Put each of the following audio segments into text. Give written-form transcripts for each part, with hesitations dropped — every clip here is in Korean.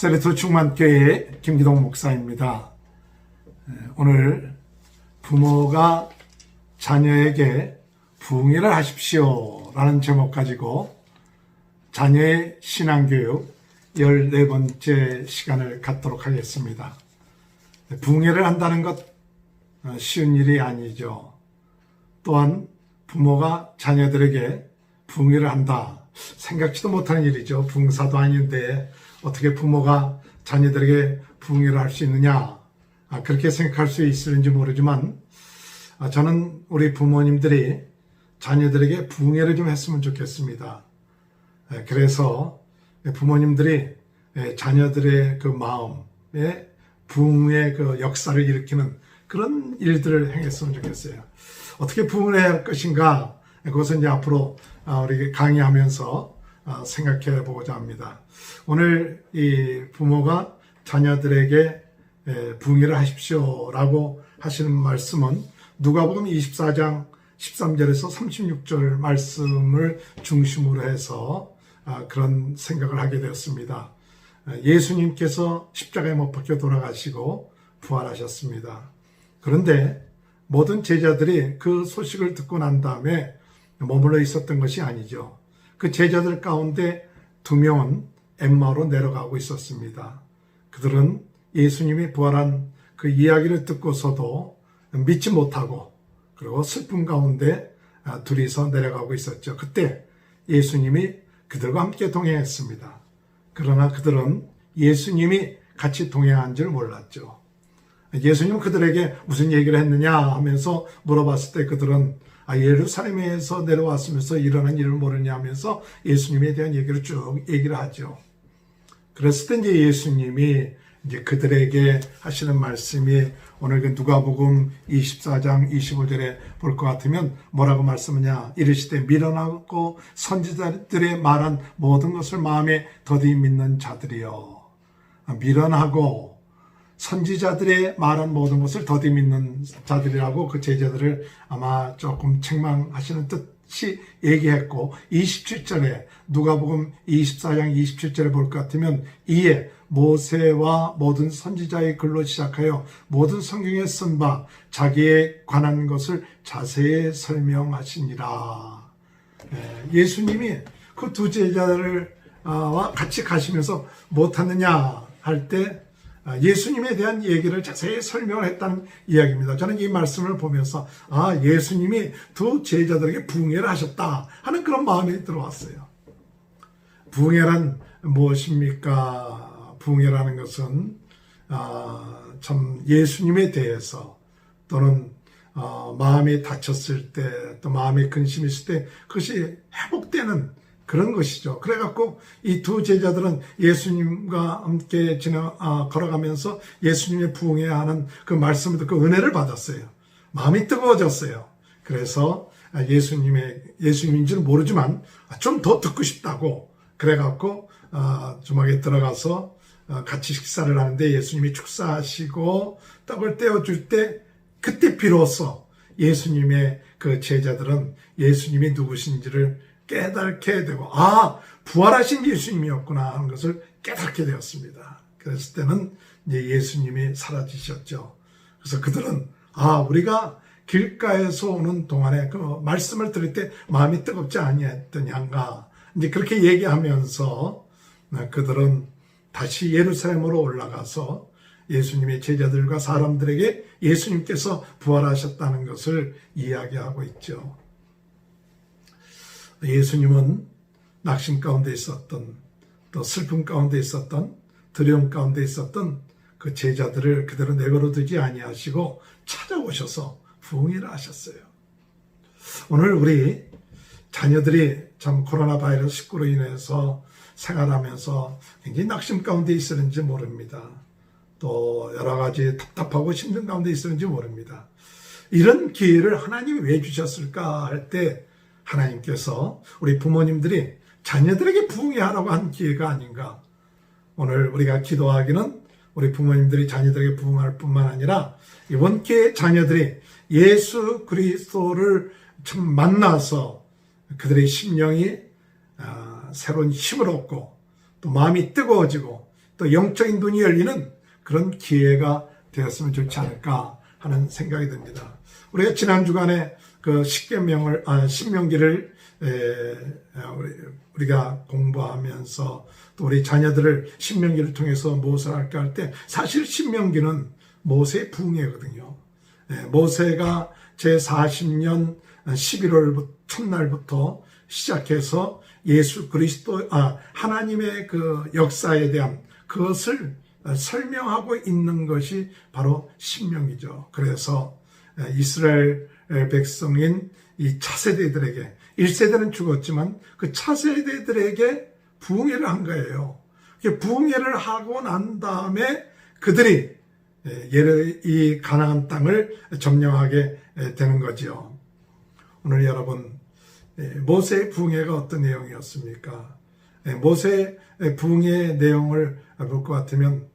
나사렛 충만교회 김기동 목사입니다. 오늘 부모가 자녀에게 부흥회를 하십시오 라는 제목 가지고 자녀의 신앙교육 14번째 시간을 갖도록 하겠습니다. 부흥회를 한다는 것 쉬운 일이 아니죠. 또한 부모가 자녀들에게 부흥회를 한다. 생각지도 못하는 일이죠. 부흥사도 아닌데 어떻게 부모가 자녀들에게 부흥회를 할 수 있느냐. 그렇게 생각할 수 있을지 모르지만 저는 우리 부모님들이 자녀들에게 부흥회를 좀 했으면 좋겠습니다. 그래서 부모님들이 자녀들의 그 마음에 부흥의 그 역사를 일으키는 그런 일들을 행했으면 좋겠어요. 어떻게 부흥을 해야 할 것인가? 그것은 이제 앞으로 우리 강의하면서 생각해 보고자 합니다. 오늘 이 부모가 자녀들에게 부흥회를 하십시오 라고 하시는 말씀은 누가복음 24장 13절에서 36절 말씀을 중심으로 해서 그런 생각을 하게 되었습니다. 예수님께서 십자가에 못 박혀 돌아가시고 부활하셨습니다. 그런데 모든 제자들이 그 소식을 듣고 난 다음에 머물러 있었던 것이 아니죠. 그 제자들 가운데 2명은 엠마오로 내려가고 있었습니다. 그들은 예수님이 부활한 그 이야기를 듣고서도 믿지 못하고 그리고 슬픔 가운데 둘이서 내려가고 있었죠. 그때 예수님이 그들과 함께 동행했습니다. 그러나 그들은 예수님이 같이 동행한 줄 몰랐죠. 예수님은 그들에게 무슨 얘기를 했느냐 하면서 물어봤을 때 그들은 예루살렘에서 내려왔으면서 일어난 일을 모르냐 하면서 예수님에 대한 얘기를 쭉 얘기를 하죠. 그랬을 때 이제 예수님이 이제 그들에게 하시는 말씀이 오늘 그 누가복음 24장 25절에 볼 것 같으면 뭐라고 말씀하냐. 이르시되 미련하고 선지자들의 말한 모든 것을 마음에 더디 믿는 자들이여. 미련하고 선지자들의 말한 모든 것을 더디 믿는 자들이라고 그 제자들을 아마 조금 책망하시는 뜻이 얘기했고 27절에 누가복음 24장 27절에 볼 것 같으면 이에 모세와 모든 선지자의 글로 시작하여 모든 성경에 쓴 바 자기에 관한 것을 자세히 설명하시니라. 예수님이 그 두 제자들과 같이 가시면서 못하느냐 할 때 예수님에 대한 얘기를 자세히 설명을 했다는 이야기입니다. 저는 이 말씀을 보면서 예수님이 두 제자들에게 부흥회를 하셨다 하는 그런 마음이 들어왔어요. 부흥회란 무엇입니까? 부흥회라는 것은 참 예수님에 대해서 또는 마음이 다쳤을 때 또 마음이 근심이 있을 때 그것이 회복되는 그런 것이죠. 그래갖고 이 두 제자들은 예수님과 함께 걸어가면서 예수님의 부흥회 하는 그 말씀을 듣고 은혜를 받았어요. 마음이 뜨거워졌어요. 그래서 예수님인 줄 모르지만 좀 더 듣고 싶다고 그래갖고 주막에 들어가서 같이 식사를 하는데 예수님이 축사하시고 떡을 떼어줄 때 그때 비로소 예수님의 그 제자들은 예수님이 누구신지를 깨닫게 되고 부활하신 예수님이었구나 하는 것을 깨닫게 되었습니다. 그랬을 때는 이제 예수님이 사라지셨죠. 그래서 그들은 우리가 길가에서 오는 동안에 그 말씀을 들을 때 마음이 뜨겁지 아니했더냐가 이제 그렇게 얘기하면서 그들은 다시 예루살렘으로 올라가서 예수님의 제자들과 사람들에게 예수님께서 부활하셨다는 것을 이야기하고 있죠. 예수님은 낙심 가운데 있었던 또 슬픔 가운데 있었던 두려움 가운데 있었던 그 제자들을 그대로 내버려 두지 아니하시고 찾아오셔서 부흥회를 하셨어요. 오늘 우리 자녀들이 참 코로나 바이러스 19로 인해서 생활하면서 굉장히 낙심 가운데 있었는지 모릅니다. 또 여러 가지 답답하고 힘든 가운데 있었는지 모릅니다. 이런 기회를 하나님이 왜 주셨을까 할 때 하나님께서 우리 부모님들이 자녀들에게 부흥회 하라고 한 기회가 아닌가. 오늘 우리가 기도하기는 우리 부모님들이 자녀들에게 부흥할 뿐만 아니라 이번 기회에 자녀들이 예수 그리스도를 참 만나서 그들의 심령이 새로운 힘을 얻고 또 마음이 뜨거워지고 또 영적인 눈이 열리는 그런 기회가 되었으면 좋지 않을까 하는 생각이 듭니다. 우리가 지난 주간에 그 신명기를 우리가 공부하면서 또 우리 자녀들을 신명기를 통해서 무엇을 할까 할 때 사실 신명기는 모세의 부흥회거든요. 모세가 제40년 11월 첫날부터 시작해서 예수 그리스도 하나님의 그 역사에 대한 그것을 설명하고 있는 것이 바로 신명기죠. 그래서 이스라엘 백성인 이 차세대들에게 1세대는 죽었지만 그 차세대들에게 부흥회를 한 거예요. 부흥회를 하고 난 다음에 그들이 이 가나안 땅을 점령하게 되는 거지요. 오늘 여러분 모세의 부흥회가 어떤 내용이었습니까? 모세의 부흥회의 내용을 볼 것 같으면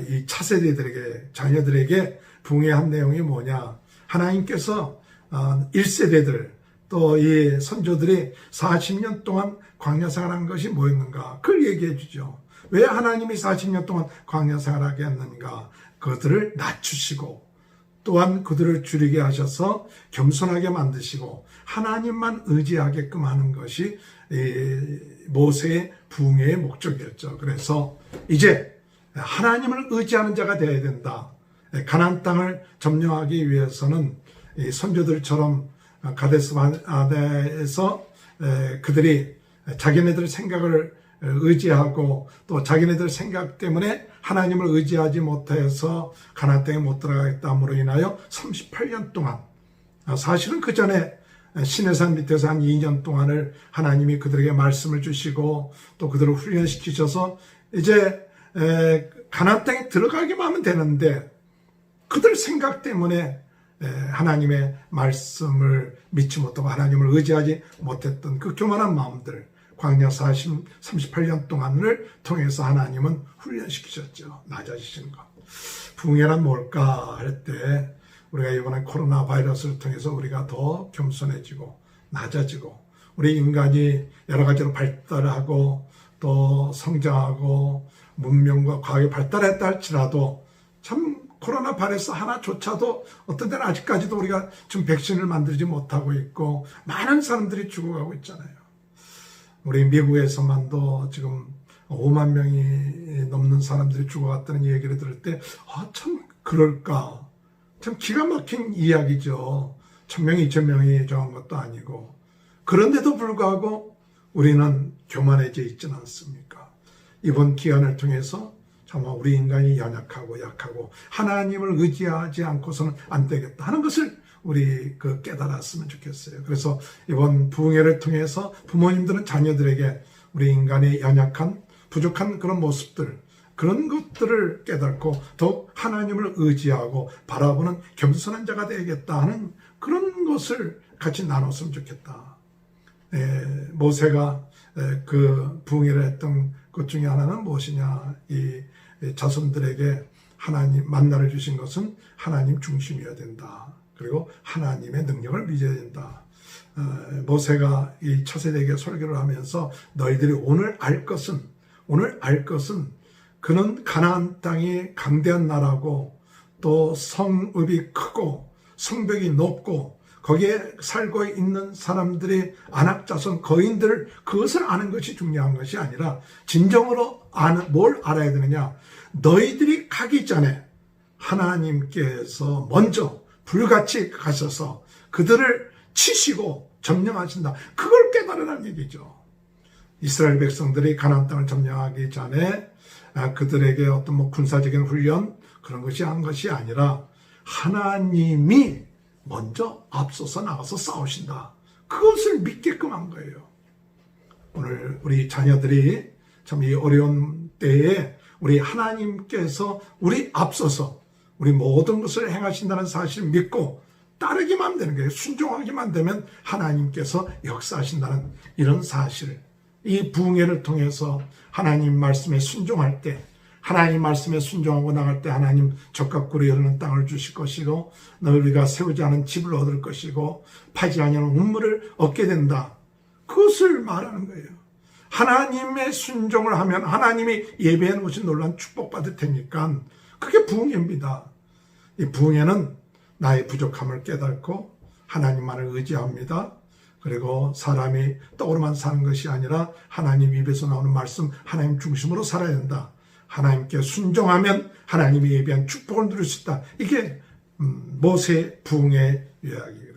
이 차세대들에게 자녀들에게 부흥회한 내용이 뭐냐? 하나님께서 1세대들 또 이 선조들이 40년 동안 광야 생활한 것이 뭐였는가? 그걸 얘기해 주죠. 왜 하나님이 40년 동안 광야 생활하게 했는가? 그들을 낮추시고 또한 그들을 줄이게 하셔서 겸손하게 만드시고 하나님만 의지하게끔 하는 것이 모세의 부흥회의 목적이었죠. 그래서 이제 하나님을 의지하는 자가 되어야 된다. 가나안 땅을 점령하기 위해서는 이 선조들처럼 가데스 바네아에서 그들이 자기네들 생각을 의지하고 또 자기네들 생각 때문에 하나님을 의지하지 못해서 가나안 땅에 못 들어가겠다므로 인하여 38년 동안 사실은 그 전에 시내산 밑에서 한 2년 동안을 하나님이 그들에게 말씀을 주시고 또 그들을 훈련시키셔서 이제 가나안 땅에 들어가기만 하면 되는데 그들 생각 때문에 하나님의 말씀을 믿지 못하고 하나님을 의지하지 못했던 그 교만한 마음들 광야 38년 동안을 통해서 하나님은 훈련시키셨죠. 낮아지신 것. 부흥회란 뭘까 할 때 우리가 이번에 코로나 바이러스를 통해서 우리가 더 겸손해지고 낮아지고 우리 인간이 여러 가지로 발달하고 또 성장하고 문명과 과학이 발달했다 할지라도 참 코로나 바이러스 하나조차도 어떤 때는 아직까지도 우리가 지금 백신을 만들지 못하고 있고 많은 사람들이 죽어가고 있잖아요. 우리 미국에서만도 지금 5만 명이 넘는 사람들이 죽어갔다는 얘기를 들을 때 참 그럴까. 참 기가 막힌 이야기죠. 1000명이 2000명이 정한 것도 아니고. 그런데도 불구하고 우리는 교만해져 있지는 않습니까? 이번 기간을 통해서 정말 우리 인간이 연약하고 약하고 하나님을 의지하지 않고서는 안 되겠다 하는 것을 우리 깨달았으면 좋겠어요. 그래서 이번 부흥회를 통해서 부모님들은 자녀들에게 우리 인간의 연약한 부족한 그런 모습들 그런 것들을 깨닫고 더욱 하나님을 의지하고 바라보는 겸손한 자가 되겠다 하는 그런 것을 같이 나눴으면 좋겠다. 모세가 그 부흥회를 했던 것 중에 하나는 무엇이냐? 이 자손들에게 하나님 만나를 주신 것은 하나님 중심이어야 된다. 그리고 하나님의 능력을 믿어야 된다. 모세가 이 차세대에게 설교를 하면서 너희들이 오늘 알 것은 그는 가나안 땅이 강대한 나라고 또 성읍이 크고 성벽이 높고 거기에 살고 있는 사람들이 안악자손 거인들을 그것을 아는 것이 중요한 것이 아니라 진정으로 뭘 알아야 되느냐? 너희들이 가기 전에 하나님께서 먼저 불같이 가셔서 그들을 치시고 점령하신다. 그걸 깨달으라는 얘기죠. 이스라엘 백성들이 가나안 땅을 점령하기 전에 그들에게 어떤 군사적인 훈련 그런 것이 한 것이 아니라 하나님이 먼저 앞서서 나가서 싸우신다. 그것을 믿게끔 한 거예요. 오늘 우리 자녀들이 참 이 어려운 때에 우리 하나님께서 우리 앞서서 우리 모든 것을 행하신다는 사실을 믿고 따르기만 되는 거예요. 순종하기만 되면 하나님께서 역사하신다는 이런 사실. 이 부흥회를 통해서 하나님 말씀에 순종할 때 하나님 말씀에 순종하고 나갈 때 하나님 적과 꿀이 흐르는 땅을 주실 것이고 너희가 세우지 않은 집을 얻을 것이고 파지 아니하는 운물을 얻게 된다. 그것을 말하는 거예요. 하나님의 순종을 하면 하나님이 예배해 놓으신 놀라운 축복받을 테니까 그게 부흥회입니다. 이 부흥회는 나의 부족함을 깨닫고 하나님만을 의지합니다. 그리고 사람이 떡으로만 사는 것이 아니라 하나님 입에서 나오는 말씀, 하나님 중심으로 살아야 된다. 하나님께 순종하면 하나님이 예비한 축복을 누릴 수 있다. 이게 모세 부흥의 요약이거든요.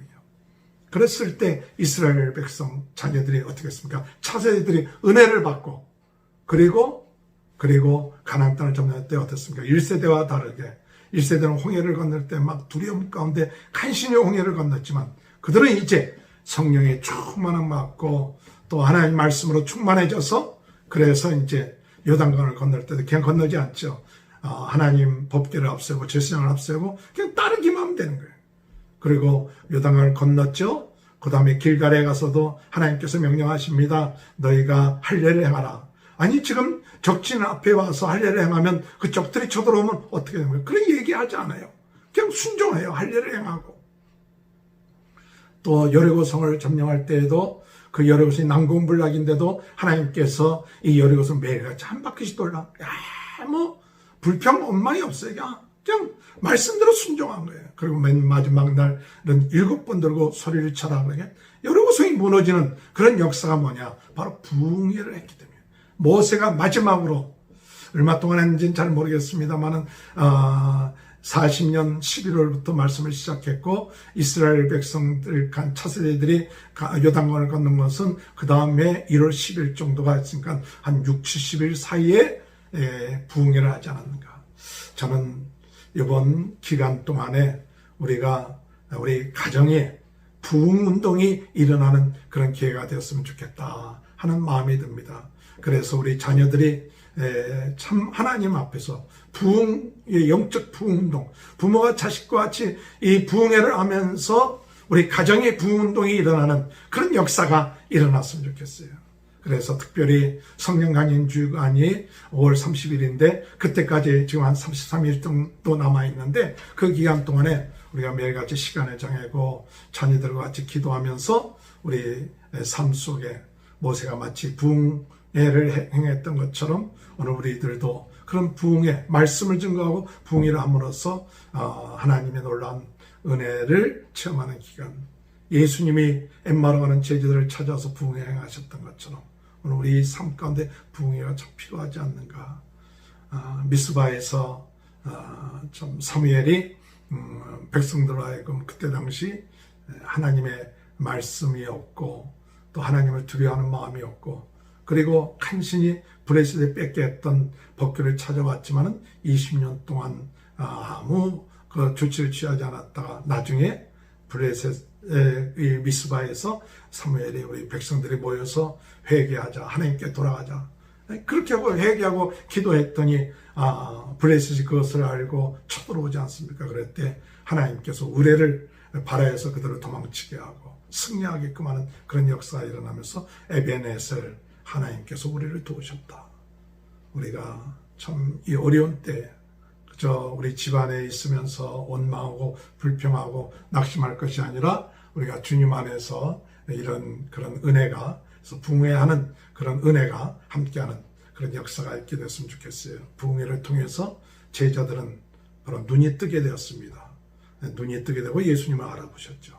그랬을 때 이스라엘 백성 자녀들이 어떻게 했습니까? 차세들이 은혜를 받고 그리고 가나안 땅을 점령할 때 어땠습니까? 1세대와 다르게 1세대는 홍해를 건널 때 막 두려움 가운데 간신히 홍해를 건넜지만 그들은 이제 성령의 충만함 받고 또 하나님 말씀으로 충만해져서 그래서 이제 요단강을 건널 때도 그냥 건너지 않죠. 하나님 법궤를 앞세우고 제사장을 앞세우고 그냥 따르기만 하면 되는 거예요. 그리고 요단강을 건넜죠. 그 다음에 길갈에 가서도 하나님께서 명령하십니다. 너희가 할례를 행하라. 아니 지금 적진 앞에 와서 할례를 행하면 그 적들이 쳐들어오면 어떻게 되는 거예요? 그런 얘기하지 않아요. 그냥 순종해요. 할례를 행하고. 또 여리고성을 점령할 때에도 그 여리고성이 난공불락인데도 하나님께서 이 여리고성 매일같이 한 바퀴씩 돌라. 뭐 불평 원망이 없어요. 그냥 말씀대로 순종한 거예요. 그리고 맨 마지막 날은 7번 들고 소리를 쳐라. 그러게 여리고성이 무너지는 그런 역사가 뭐냐? 바로 부흥회를 했기 때문에. 모세가 마지막으로 얼마 동안 했는지는 잘 모르겠습니다만은 40년 11월부터 말씀을 시작했고 이스라엘 백성들 간 차세대들이 요단강을 건넌 것은 그 다음에 1월 10일 정도가 했으니까 한 6, 70일 사이에 부흥회를 하지 않았는가. 저는 이번 기간 동안에 우리 가정에 부흥운동이 일어나는 그런 기회가 되었으면 좋겠다 하는 마음이 듭니다. 그래서 우리 자녀들이 참 하나님 앞에서 영적 부흥운동, 부모가 자식과 같이 이 부흥회를 하면서 우리 가정의 부흥운동이 일어나는 그런 역사가 일어났으면 좋겠어요. 그래서 특별히 성령 강연 주간이 5월 30일인데 그때까지 지금 한 33일 정도 남아있는데 그 기간 동안에 우리가 매일같이 시간을 정하고 자녀들과 같이 기도하면서 우리 삶 속에 모세가 마치 부흥회를 행했던 것처럼 오늘 우리들도 그런 부흥회, 말씀을 증거하고 부흥회를 함으로써 하나님의 놀라운 은혜를 체험하는 기간. 예수님이 엠마로 가는 제자들을 찾아서 부흥회 행하셨던 것처럼 오늘 우리 삶 가운데 부흥회가 참 필요하지 않는가. 미스바에서 참 사무엘이 백성들로 하여금 그때 당시 하나님의 말씀이 없고 또 하나님을 두려워하는 마음이 없고 그리고 간신히 브레셋에 뺏게 했던 법궤를 찾아왔지만은 20년 동안 아무 그 조치를 취하지 않았다가 나중에 브레셋의 미스바에서 사무엘이 우리 백성들이 모여서 회개하자, 하나님께 돌아가자. 그렇게 하고 회개하고 기도했더니 브레셋이 그것을 알고 쳐들어오지 않습니까? 그럴 때 하나님께서 의뢰를 발하여서 그들을 도망치게 하고 승리하게끔 하는 그런 역사가 일어나면서 에베네셀 하나님께서 우리를 도우셨다. 우리가 참 이 어려운 때 그저 우리 집안에 있으면서 원망하고 불평하고 낙심할 것이 아니라 우리가 주님 안에서 이런 그런 은혜가 그래서 부흥회하는 그런 은혜가 함께하는 그런 역사가 있게 됐으면 좋겠어요. 부흥회를 통해서 제자들은 바로 눈이 뜨게 되었습니다. 눈이 뜨게 되고 예수님을 알아보셨죠.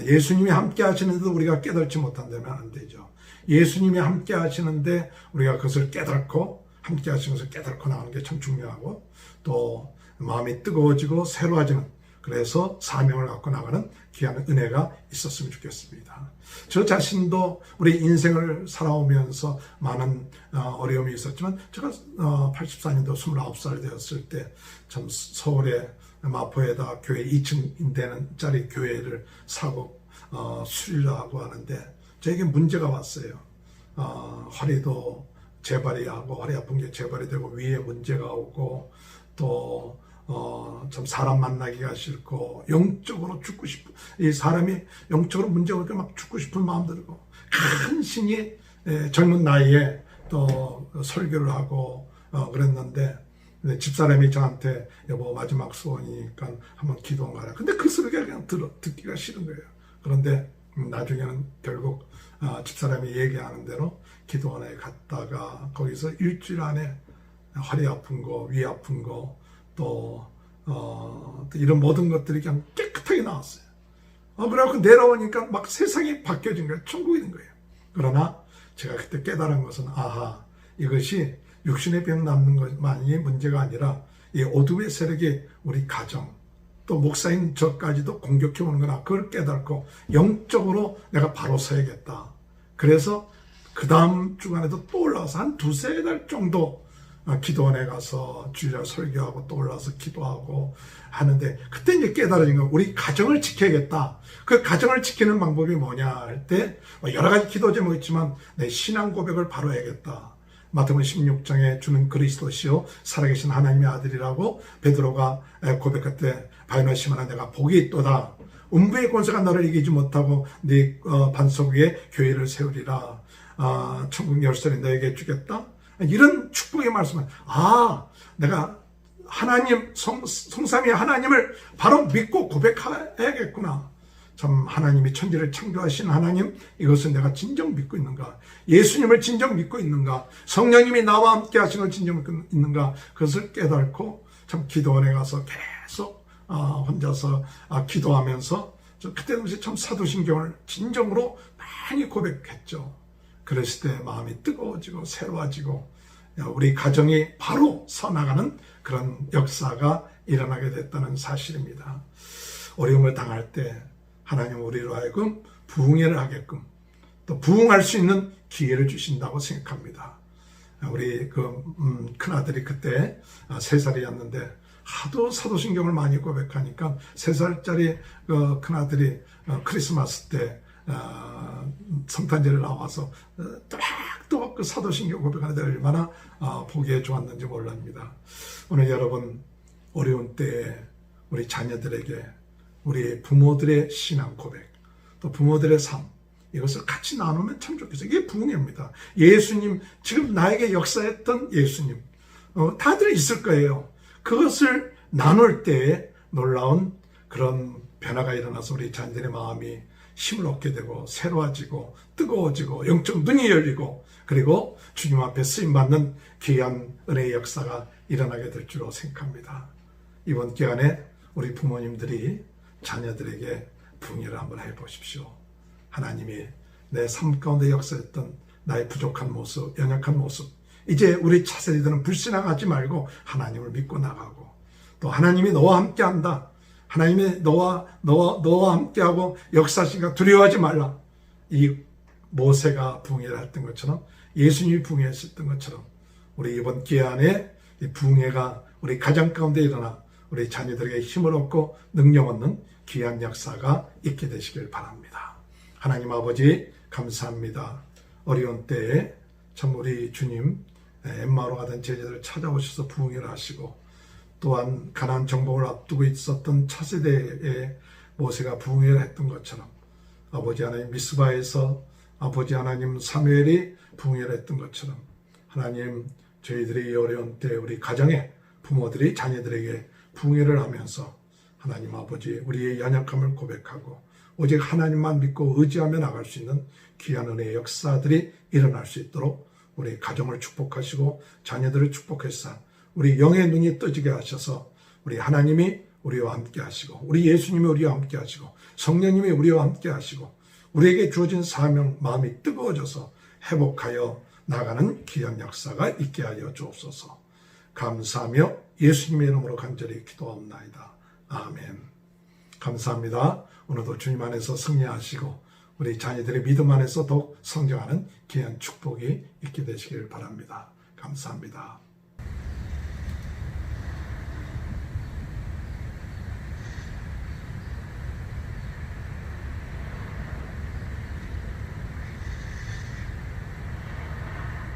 예수님이 함께 하시는데도 우리가 깨닫지 못한다면 안 되죠. 예수님이 함께 하시는데 우리가 그것을 깨닫고 함께 하시는 것을 깨닫고 나가는 게 참 중요하고 또 마음이 뜨거워지고 새로워지는 그래서 사명을 갖고 나가는 귀한 은혜가 있었으면 좋겠습니다. 저 자신도 우리 인생을 살아오면서 많은 어려움이 있었지만 제가 84년도 29살 되었을 때 참 서울의 마포에다 교회 2층 되는 짜리 교회를 사고 수리를 하고 하는데 저에게 문제가 왔어요. 허리도 재발이 하고 허리 아픈 게 재발이 되고 위에 문제가 오고 또 참 사람 만나기가 싫고 영적으로 죽고 싶은 이 사람이 영적으로 문제가 오니까 막 죽고 싶은 마음 들고 간신히 젊은 나이에 또 설교를 하고 그랬는데 집사람이 저한테 여보 마지막 소원이니까 한번 기도하라. 근데 그 소리가 그냥 듣기가 싫은 거예요. 그런데 나중에는 결국 집사람이 얘기하는 대로 기도원에 갔다가 거기서 일주일 안에 허리 아픈 거, 위 아픈 거, 또 이런 모든 것들이 그냥 깨끗하게 나왔어요. 그래갖고 내려오니까 막 세상이 바뀌어진 거예요. 천국이 된 거예요. 그러나 제가 그때 깨달은 것은 이것이 육신의 병 남는 것만이 문제가 아니라 이 어둠의 세력이 우리 가정, 또 목사인 저까지도 공격해 오는구나. 그걸 깨닫고 영적으로 내가 바로 서야겠다. 그래서 그 다음 주간에도 또 올라와서 한 두세 달 정도 기도원에 가서 주일날 설교하고 또 올라와서 기도하고 하는데, 그때 이제 깨달아진 건 우리 가정을 지켜야겠다. 그 가정을 지키는 방법이 뭐냐 할 때 여러 가지 기도 제목이 있지만 내 신앙 고백을 바로 해야겠다. 마태복음 16장에 주는 그리스도시요 살아계신 하나님의 아들이라고 베드로가 고백할 때 바요나 시몬아 내가 복이 있도다. 음부의 권세가 너를 이기지 못하고 네 반석 위에 교회를 세우리라. 천국 열쇠를 너에게 주겠다. 이런 축복의 말씀은 내가 하나님 성삼위 하나님을 바로 믿고 고백해야겠구나. 참 하나님이 천지를 창조하신 하나님, 이것을 내가 진정 믿고 있는가? 예수님을 진정 믿고 있는가? 성령님이 나와 함께 하신 걸 진정 믿고 있는가? 그것을 깨닫고 참 기도원에 가서 계속 혼자서 기도하면서 그때 당시 참 사도신경을 진정으로 많이 고백했죠. 그랬을 때 마음이 뜨거워지고 새로워지고 우리 가정이 바로 서나가는 그런 역사가 일어나게 됐다는 사실입니다. 어려움을 당할 때 하나님 우리로 하여금 부흥회를 하게끔 또 부흥할 수 있는 기회를 주신다고 생각합니다. 우리 큰아들이 그때 3살이었는데 하도 사도신경을 많이 고백하니까 3살짜리 큰아들이 크리스마스 때 성탄절에 나와서 또박또박 그 사도신경 고백하는데 얼마나 보기에 좋았는지 몰랍니다. 오늘 여러분 어려운 때에 우리 자녀들에게 우리 부모들의 신앙 고백, 또 부모들의 삶, 이것을 같이 나누면 참 좋겠어요. 이게 부흥회입니다. 예수님, 지금 나에게 역사했던 예수님, 다들 있을 거예요. 그것을 나눌 때에 놀라운 그런 변화가 일어나서 우리 자녀들의 마음이 힘을 얻게 되고 새로워지고 뜨거워지고 영적 눈이 열리고 그리고 주님 앞에 쓰임받는 귀한 은혜의 역사가 일어나게 될 줄로 생각합니다. 이번 기간에 우리 부모님들이 자녀들에게 부흥회를 한번 해보십시오. 하나님이 내 삶 가운데 역사했던 나의 부족한 모습, 연약한 모습, 이제 우리 차세대들은 불신앙하지 말고 하나님을 믿고 나가고 또 하나님이 너와 함께한다. 하나님이 너와 함께하고 역사하시니까 두려워하지 말라. 이 모세가 부흥회를 했던 것처럼 예수님이 부흥회했던 것처럼 우리 이번 기한에 이 부흥회가 우리 가정 가운데 일어나 우리 자녀들에게 힘을 얻고 능력 얻는 귀한 역사가 있게 되시길 바랍니다. 하나님 아버지 감사합니다. 어려운 때에 참 우리 주님 엠마오로 가던 제자들을 찾아오셔서 부흥회를 하시고 또한 가나안 정복을 앞두고 있었던 차세대에 모세가 부흥회를 했던 것처럼 아버지 하나님 미스바에서 아버지 하나님 사무엘이 부흥회를 했던 것처럼 하나님 저희들이 어려운 때 우리 가정에 부모들이 자녀들에게 부흥회를 하면서 하나님 아버지 우리의 연약함을 고백하고 오직 하나님만 믿고 의지하며 나갈 수 있는 귀한 은혜의 역사들이 일어날 수 있도록 우리 가정을 축복하시고 자녀들을 축복해서 우리 영의 눈이 떠지게 하셔서 우리 하나님이 우리와 함께 하시고 우리 예수님이 우리와 함께 하시고 성령님이 우리와 함께 하시고 우리에게 주어진 사명 마음이 뜨거워져서 회복하여 나가는 귀한 역사가 있게 하여 주옵소서. 감사하며 예수님의 이름으로 간절히 기도하옵나이다. 아멘. 감사합니다. 오늘도 주님 안에서 승리하시고 우리 자녀들의 믿음 안에서 더욱 성장하는 귀한 축복이 있게 되시길 바랍니다. 감사합니다.